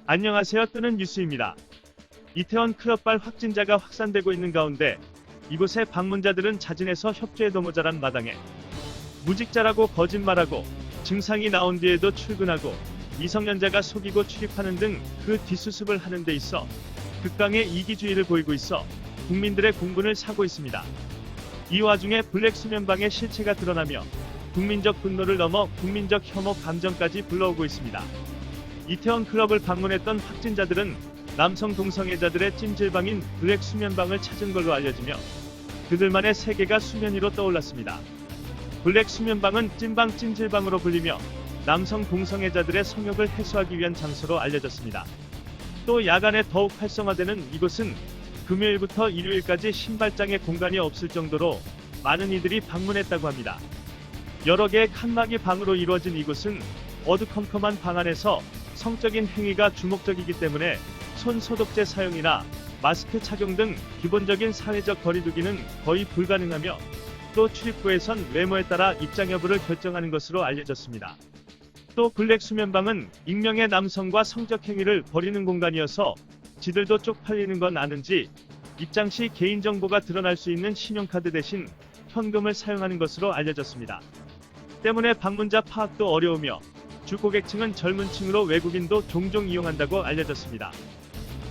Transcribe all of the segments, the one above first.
안녕하세요. 뜨는 뉴스입니다. 이태원 클럽발 확진자가 확산되고 있는 가운데 이곳의 방문자들은 자진해서 협조에도 모자란 마당에 무직자라고 거짓말하고 증상이 나온 뒤에도 출근하고 미성년자가 속이고 출입하는 등 그 뒷수습을 하는 데 있어 극강의 이기주의를 보이고 있어 국민들의 공분을 사고 있습니다. 이 와중에 블랙 수면방의 실체가 드러나며 국민적 분노를 넘어 국민적 혐오 감정까지 불러오고 있습니다. 이태원 클럽을 방문했던 확진자들은 남성 동성애자들의 찜질방인 블랙 수면방을 찾은 걸로 알려지며 그들만의 세계가 수면 위로 떠올랐습니다. 블랙 수면방은 찐방 찜질방으로 불리며 남성 동성애자들의 성욕을 해소하기 위한 장소로 알려졌습니다. 또 야간에 더욱 활성화되는 이곳은 금요일부터 일요일까지 신발장의 공간이 없을 정도로 많은 이들이 방문했다고 합니다. 여러 개의 칸막이 방으로 이루어진 이곳은 어두컴컴한 방 안에서 성적인 행위가 주목적이기 때문에 손 소독제 사용이나 마스크 착용 등 기본적인 사회적 거리두기는 거의 불가능하며 또 출입구에선 외모에 따라 입장 여부를 결정하는 것으로 알려졌습니다. 또 블랙 수면방은 익명의 남성과 성적 행위를 벌이는 공간이어서 지들도 쪽팔리는 건 아는지 입장 시 개인정보가 드러날 수 있는 신용카드 대신 현금을 사용하는 것으로 알려졌습니다. 때문에 방문자 파악도 어려우며 주고객층은 젊은 층으로 외국인도 종종 이용한다고 알려졌습니다.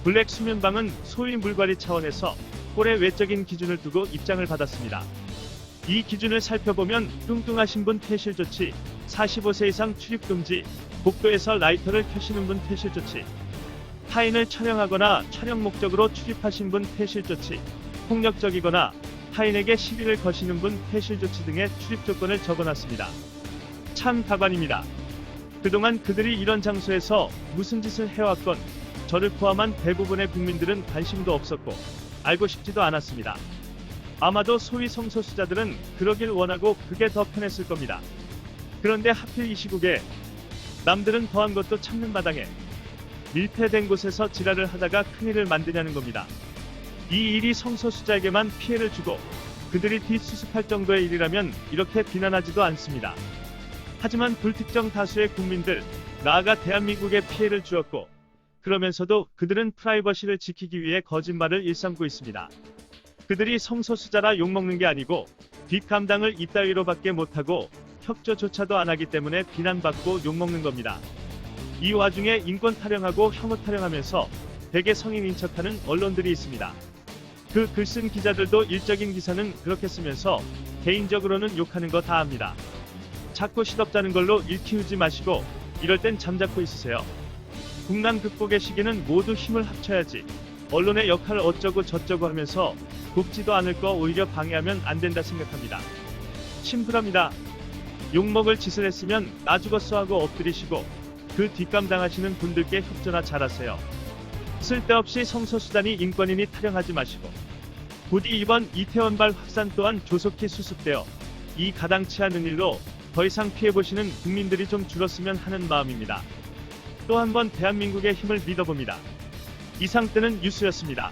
블랙 수면방은 소위 물관리 차원에서 꼴의 외적인 기준을 두고 입장을 받았습니다. 이 기준을 살펴보면 뚱뚱하신 분 퇴실 조치, 45세 이상 출입 금지, 복도에서 라이터를 켜시는 분 퇴실 조치, 타인을 촬영하거나 촬영 목적으로 출입하신 분 퇴실 조치, 폭력적이거나 타인에게 시비를 거시는 분 퇴실 조치 등의 출입 조건을 적어놨습니다. 참 가관입니다. 그동안 그들이 이런 장소에서 무슨 짓을 해왔건 저를 포함한 대부분의 국민들은 관심도 없었고 알고 싶지도 않았습니다. 아마도 소위 성소수자들은 그러길 원하고 그게 더 편했을 겁니다. 그런데 하필 이 시국에 남들은 더한 것도 참는 마당에 밀폐된 곳에서 지랄을 하다가 큰일을 만드냐는 겁니다. 이 일이 성소수자에게만 피해를 주고 그들이 뒷수습할 정도의 일이라면 이렇게 비난하지도 않습니다. 하지만 불특정 다수의 국민들, 나아가 대한민국에 피해를 주었고 그러면서도 그들은 프라이버시를 지키기 위해 거짓말을 일삼고 있습니다. 그들이 성소수자라 욕먹는 게 아니고 뒷감당을 이따위로밖에 못하고 협조조차도 안 하기 때문에 비난받고 욕먹는 겁니다. 이 와중에 인권 타령하고 혐오 타령하면서 대개 성인인 척하는 언론들이 있습니다. 그 글 쓴 기자들도 일적인 기사는 그렇게 쓰면서 개인적으로는 욕하는 거 다 압니다. 자꾸 시덥잖은 걸로 일 키우지 마시고 이럴 땐 잠자코 있으세요. 국난 극복의 시기는 모두 힘을 합쳐야지 언론의 역할 어쩌고 저쩌고 하면서 돕지도 않을 거 오히려 방해하면 안 된다 생각합니다. 심플합니다. 욕먹을 짓을 했으면 나 죽었어 하고 엎드리시고 그 뒷감당하시는 분들께 협조나 잘하세요. 쓸데없이 성소수자니 인권이니 타령하지 마시고 부디 이번 이태원발 확산 또한 조속히 수습되어 이 가당치 않은 일로 더 이상 피해보시는 국민들이 좀 줄었으면 하는 마음입니다. 또 한 번 대한민국의 힘을 믿어봅니다. 이상 뜨는 뉴스였습니다.